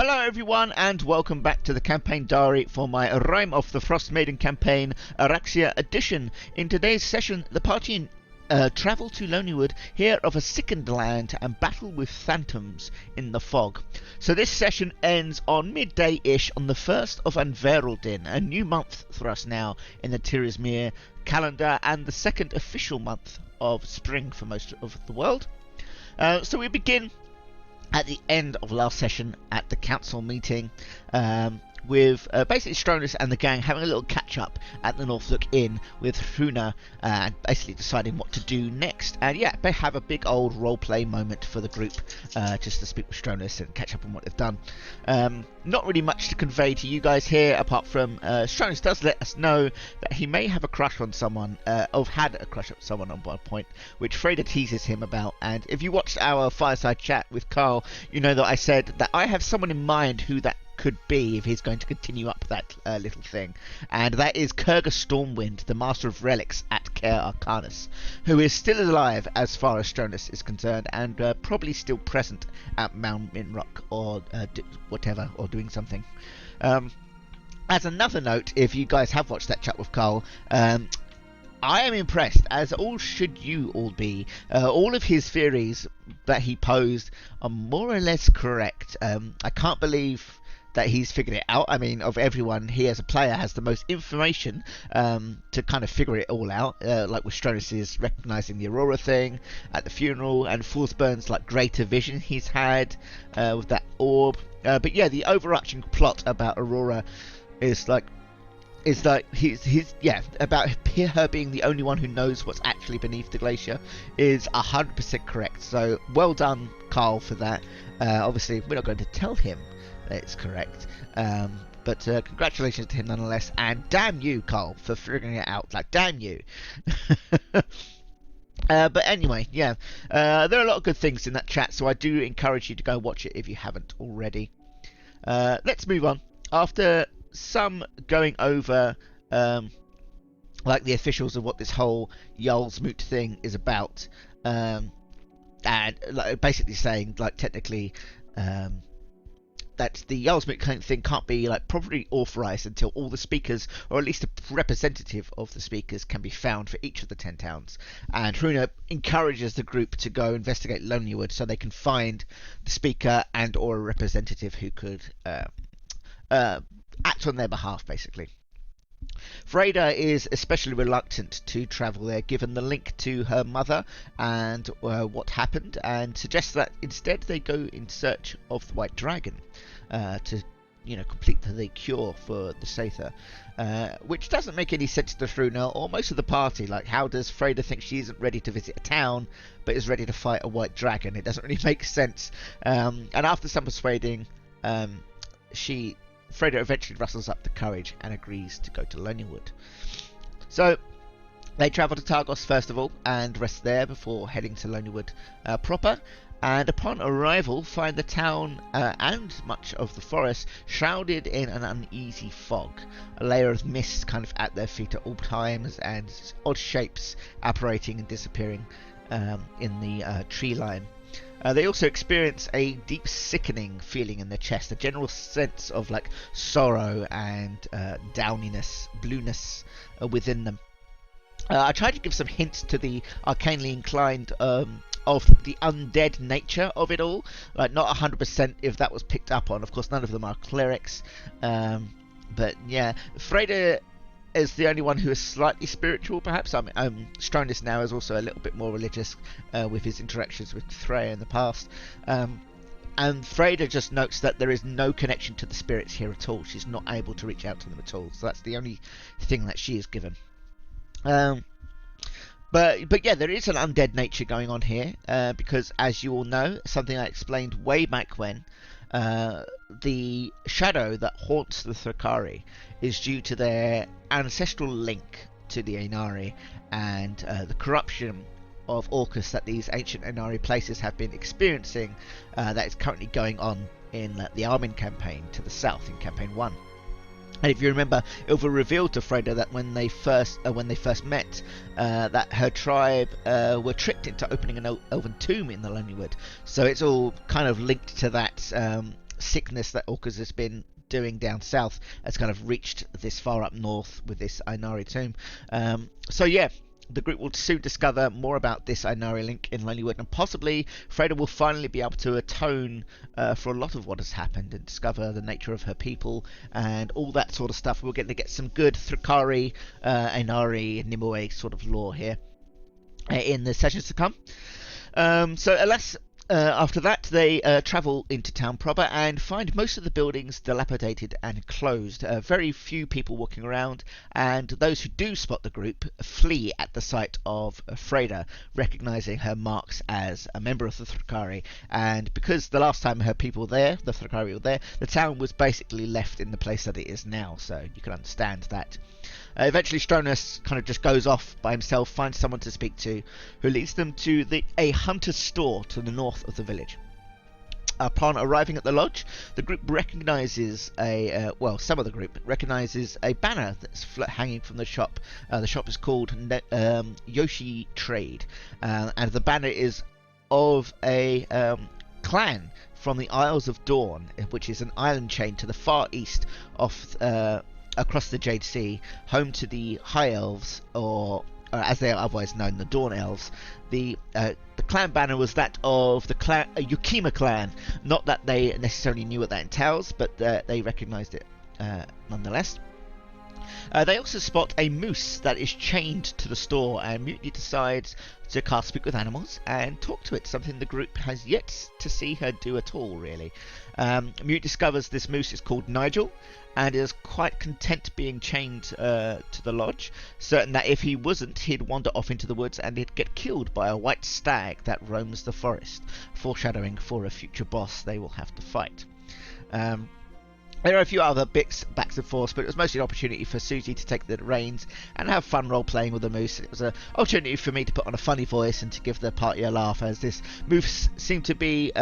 Hello everyone and welcome back to the campaign diary for my Rime of the Frostmaiden campaign Aracséa edition. In today's session the party travel to Lonleywood, hear of a sickened land and battle with phantoms in the fog. So this session ends on midday-ish on the 1st of Anveraldin, a new month for us now in the Tirismere calendar and the second official month of spring for most of the world. So we begin at the end of last session at the council meeting, with basically Stronus and the gang having a little catch up at the Northlook Inn with Rune, and basically deciding what to do next. And yeah, they have a big old roleplay moment for the group, just to speak with Stronus and catch up on what they've done. Not really much to convey to you guys here, apart from Stronus does let us know that he may have a crush on someone, or had a crush on someone on one point, which Freda teases him about. And if you watched our fireside chat with Carl, you know that I said that I have someone in mind who that could be if he's going to continue up that little thing, and that is Kurga Stormwind, the Master of Relics at Caer Arcanus, who is still alive as far as Stronus is concerned, and probably still present at Mount Minrock or whatever, or doing something. As another note, if you guys have watched that chat with Carl, I am impressed, as all should you all be. All of his theories that he posed are more or less correct. I can't believe that he's figured it out. I mean, of everyone, he as a player has the most information to kind of figure it all out, like with Stronus' recognising the Aurora thing at the funeral, and Forsburn's like greater vision he's had with that orb. But yeah, the overarching plot about Aurora is like he's about her being the only one who knows what's actually beneath the glacier is 100% correct. So well done, Carl, for that. Obviously we're not going to tell him that it's correct, but congratulations to him nonetheless, and damn you, Carl, for figuring it out. Like, damn you. But anyway, yeah, there are a lot of good things in that chat, so I do encourage you to go watch it if you haven't already. Let's move on. After some going over like the officials of what this whole Jarlsmoot thing is about, and like, basically saying, like, technically that the Jarlsmoot thing can't be like properly authorised until all the speakers, or at least a representative of the speakers, can be found for each of the 10 towns. And Rune encourages the group to go investigate Lonleywood so they can find the speaker and or a representative who could act on their behalf, basically. Freda is especially reluctant to travel there, given the link to her mother and what happened, and suggests that instead they go in search of the White Dragon to, complete the cure for the Sather, which doesn't make any sense to Fruna or most of the party. Like, how does Freda think she isn't ready to visit a town but is ready to fight a White Dragon? It doesn't really make sense. And after some persuading, Freda eventually rustles up the courage and agrees to go to Lonleywood. So they travel to Targos first of all and rest there before heading to Lonleywood proper, and upon arrival find the town and much of the forest shrouded in an uneasy fog, a layer of mist kind of at their feet at all times, and odd shapes apparating and disappearing in the tree line. They also experience a deep sickening feeling in their chest, a general sense of like sorrow and downiness, blueness within them. I tried to give some hints to the arcanely inclined of the undead nature of it all, like not 100% if that was picked up on. Of course, none of them are clerics, but yeah, Freda is the only one who is slightly spiritual, perhaps. I mean, Stronus now is also a little bit more religious with his interactions with Freya in the past. And Freda just notes that there is no connection to the spirits here at all. She's not able to reach out to them at all. So that's the only thing that she is given. But yeah, there is an undead nature going on here, because, as you all know, something I explained way back when, the shadow that haunts the Thrakari is due to their ancestral link to the Ainari, and the corruption of Orcus that these ancient Ainari places have been experiencing, that is currently going on in the Armin campaign to the south, in campaign 1. And if you remember, Ilva revealed to Freda that when they first met, that her tribe were tricked into opening an elven tomb in the Lonleywood. So it's all kind of linked to that sickness that Orcus has been doing down south has kind of reached this far up north with this Inari tomb. So yeah, the group will soon discover more about this Inari link in Lonleywood, and possibly Freda will finally be able to atone for a lot of what has happened and discover the nature of her people and all that sort of stuff. We're going to get some good Thrakari, Inari, Nimue sort of lore here in the sessions to come. So alas, after that, they travel into town proper and find most of the buildings dilapidated and closed. Very few people walking around, and those who do spot the group flee at the sight of Freda, recognizing her marks as a member of the Thrakari. And because the last time her people were there, the Thrakari were there, the town was basically left in the place that it is now, so you can understand that. Eventually Stronus kind of just goes off by himself, finds someone to speak to, who leads them to a hunter's store to the north of the village. Upon arriving at the lodge, the group recognizes some of the group recognizes a banner that's hanging from the shop. The shop is called Yoshi Trade, and the banner is of a clan from the Isles of Dawn, which is an island chain to the far east of across the Jade Sea, home to the High Elves, or as they are otherwise known, the Dawn Elves. The clan banner was that of the Yukima clan. Not that they necessarily knew what that entails, but they recognised it nonetheless. They also spot a moose that is chained to the store, and Mutiny decides to cast Speak with Animals and talk to it, something the group has yet to see her do at all, really. Mute discovers this moose is called Nigel, and is quite content being chained to the lodge, certain that if he wasn't, he'd wander off into the woods and he'd get killed by a white stag that roams the forest, foreshadowing for a future boss they will have to fight. There are a few other bits backs and forths, but it was mostly an opportunity for Susie to take the reins and have fun role-playing with the moose. It was an opportunity for me to put on a funny voice and to give the party a laugh, as this moose seemed to be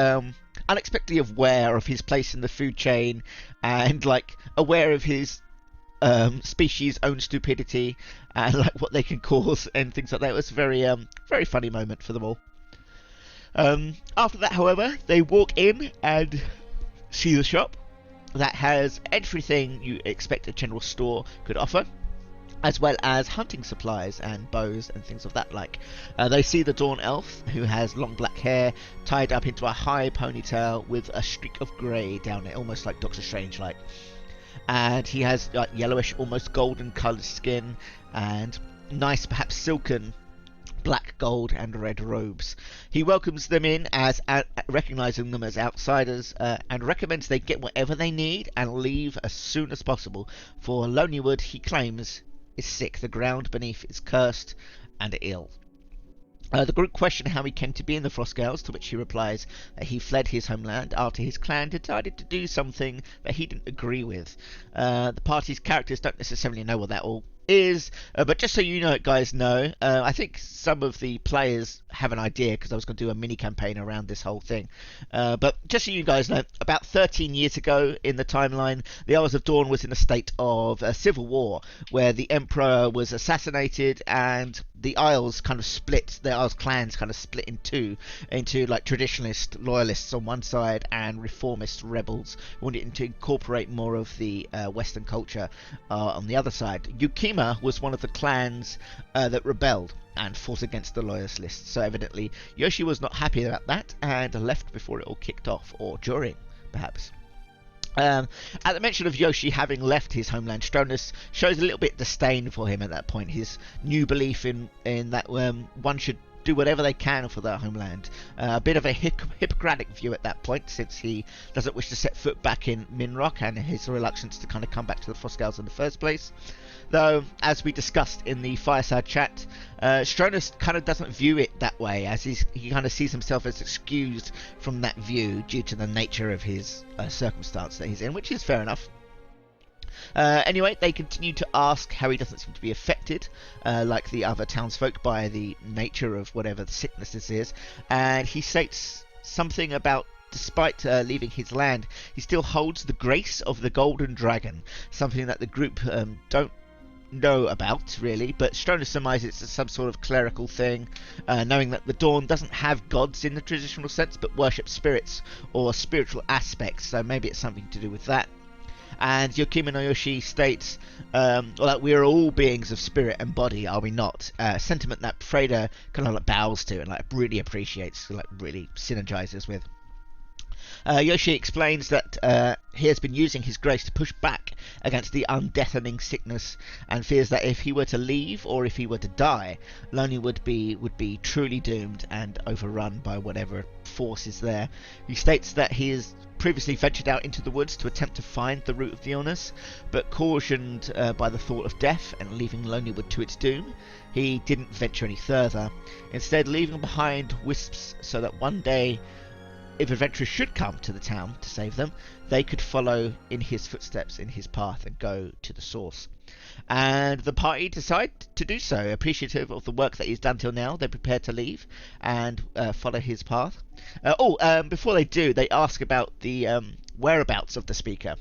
unexpectedly aware of his place in the food chain and aware of his species' own stupidity and what they can cause and things like that. It was a very funny moment for them all. After that, however, they walk in and see the shop that has everything you expect a general store could offer, as well as hunting supplies and bows and things of that like. They see the Dawn Elf, who has long black hair tied up into a high ponytail with a streak of grey down it, almost like Doctor Strange like. And he has yellowish, almost golden coloured skin and nice, perhaps silken black, gold and red robes. He welcomes them in as recognizing them as outsiders, and recommends they get whatever they need and leave as soon as possible, for Lonleywood, he claims, is sick. The ground beneath is cursed and ill. The group question how he came to be in the Frostgales, to which he replies that he fled his homeland after his clan decided to do something that he didn't agree with. The party's characters don't necessarily know what that all is, but just so you know, guys know, I think some of the players have an idea, because I was going to do a mini campaign around this whole thing, but just so you guys know, about 13 years ago in the timeline, the Isles of Dawn was in a state of civil war, where the Emperor was assassinated and the Isles kind of split, the Isles clans kind of split in two, into traditionalist loyalists on one side and reformist rebels wanting to incorporate more of the Western culture on the other side. Yukima was one of the clans that rebelled and fought against the loyalists, so evidently Yoshi was not happy about that and left before it all kicked off, or during, perhaps. At the mention of Yoshi having left his homeland, Stronus shows a little bit disdain for him at that point, his new belief in that one should do whatever they can for their homeland. A bit of a Hippocratic view at that point, since he doesn't wish to set foot back in Minrock, and his reluctance to kind of come back to the Frostgales in the first place. Though, as we discussed in the fireside chat, Stronus kind of doesn't view it that way, as he kind of sees himself as excused from that view due to the nature of his circumstance that he's in, which is fair enough. Anyway, they continue to ask how he doesn't seem to be affected, like the other townsfolk, by the nature of whatever the sickness this is, and he states something about, despite leaving his land, he still holds the grace of the Golden Dragon, something that the group don't know about, really, but Stroner surmises it's some sort of clerical thing, knowing that the Dawn doesn't have gods in the traditional sense, but worship spirits or spiritual aspects, so maybe it's something to do with that. And Yokima no Yoshi states, that we are all beings of spirit and body, are we not? A sentiment that Freda kind of like bows to and like really appreciates, like really synergizes with. Yoshi explains that he has been using his grace to push back against the undeathening sickness, and fears that if he were to leave or if he were to die, Lonleywood would be truly doomed and overrun by whatever force is there. He states that he has previously ventured out into the woods to attempt to find the root of the illness, but cautioned by the thought of death and leaving Lonleywood to its doom, he didn't venture any further, instead leaving behind wisps so that one day, if adventurers should come to the town to save them, they could follow in his footsteps, in his path, and go to the source. And the party decide to do so. Appreciative of the work that he's done till now, they're prepared to leave and follow his path. Before they do, they ask about the whereabouts of the speaker.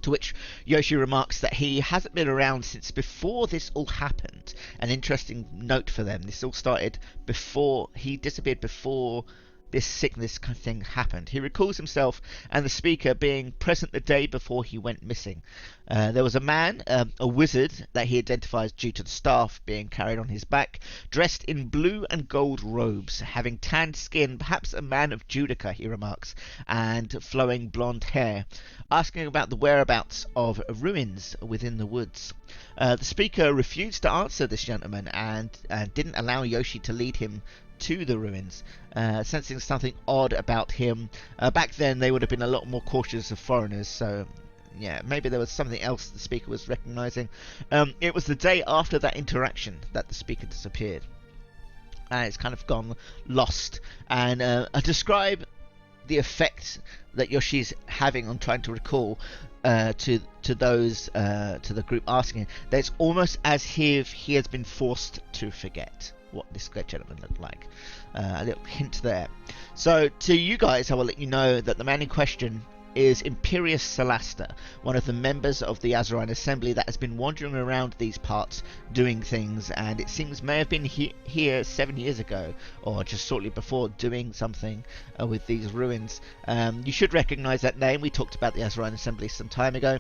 To which Yoshi remarks that he hasn't been around since before this all happened. An interesting note for them. This all started before he disappeared, before this sickness kind of thing happened. He recalls himself and the speaker being present the day before he went missing. There was a man, a wizard, that he identifies due to the staff being carried on his back, dressed in blue and gold robes, having tanned skin, perhaps a man of Judica, he remarks, and flowing blonde hair, asking about the whereabouts of ruins within the woods. The speaker refused to answer this gentleman and didn't allow Yoshi to lead him to the ruins, sensing something odd about him. Back then they would have been a lot more cautious of foreigners, so yeah, maybe there was something else the speaker was recognizing. It was the day after that interaction that the speaker disappeared, and it's kind of gone lost. And I describe the effect that Yoshi's having on trying to recall to those to the group asking him, that it's almost as if he has been forced to forget what this great gentleman looked like. A little hint there. So to you guys, I will let you know that the man in question is Imperius Solasta, one of the members of the Azarine Assembly that has been wandering around these parts doing things, and it seems may have been here 7 years ago, or just shortly before, doing something with these ruins. You should recognise that name. We talked about the Azarine Assembly some time ago.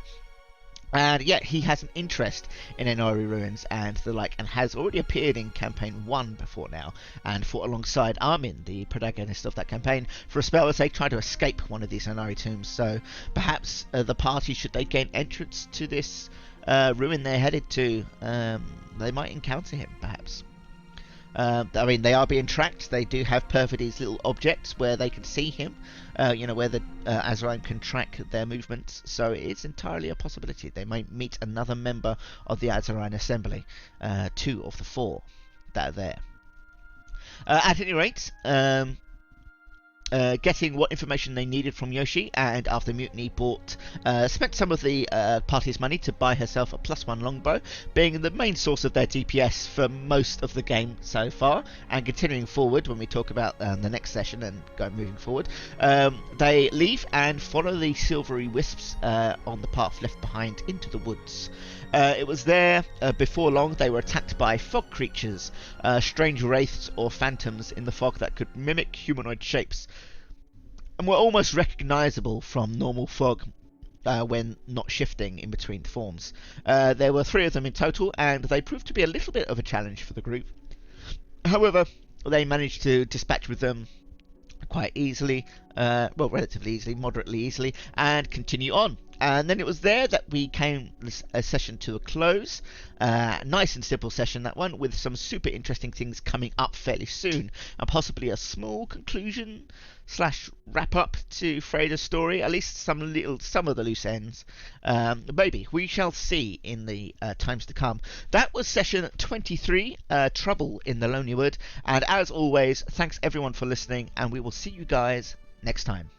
And yeah, he has an interest in Enori ruins and the like, and has already appeared in campaign 1 before now, and fought alongside Armin, the protagonist of that campaign, for a spell as they try to escape one of these Enori tombs. So perhaps the party, should they gain entrance to this ruin they're headed to, they might encounter him, perhaps. I mean, they are being tracked. They do have Perfidy's little objects where they can see him, where the Azarine can track their movements. So it's entirely a possibility they might meet another member of the Azarine Assembly, 2 of the 4 that are there. At any rate, getting what information they needed from Yoshi, and after Mutiny spent some of the party's money to buy herself a +1 longbow, being the main source of their DPS for most of the game so far, and continuing forward when we talk about the next session and moving forward. They leave and follow the silvery wisps on the path left behind into the woods. It was there before long they were attacked by fog creatures, strange wraiths or phantoms in the fog that could mimic humanoid shapes, and were almost recognisable from normal fog when not shifting in between forms. There were 3 of them in total, and they proved to be a little bit of a challenge for the group. However, they managed to dispatch with them quite easily, relatively easily, moderately easily, and continue on. And then it was there that we came a session to a close. Nice and simple session, that one, with some super interesting things coming up fairly soon, and possibly a small conclusion / wrap up to Freda's story, at least some of the loose ends. Maybe we shall see in the times to come. That was session 23, Trouble in the Lonleywood, and as always, thanks everyone for listening, and we will see you guys next time.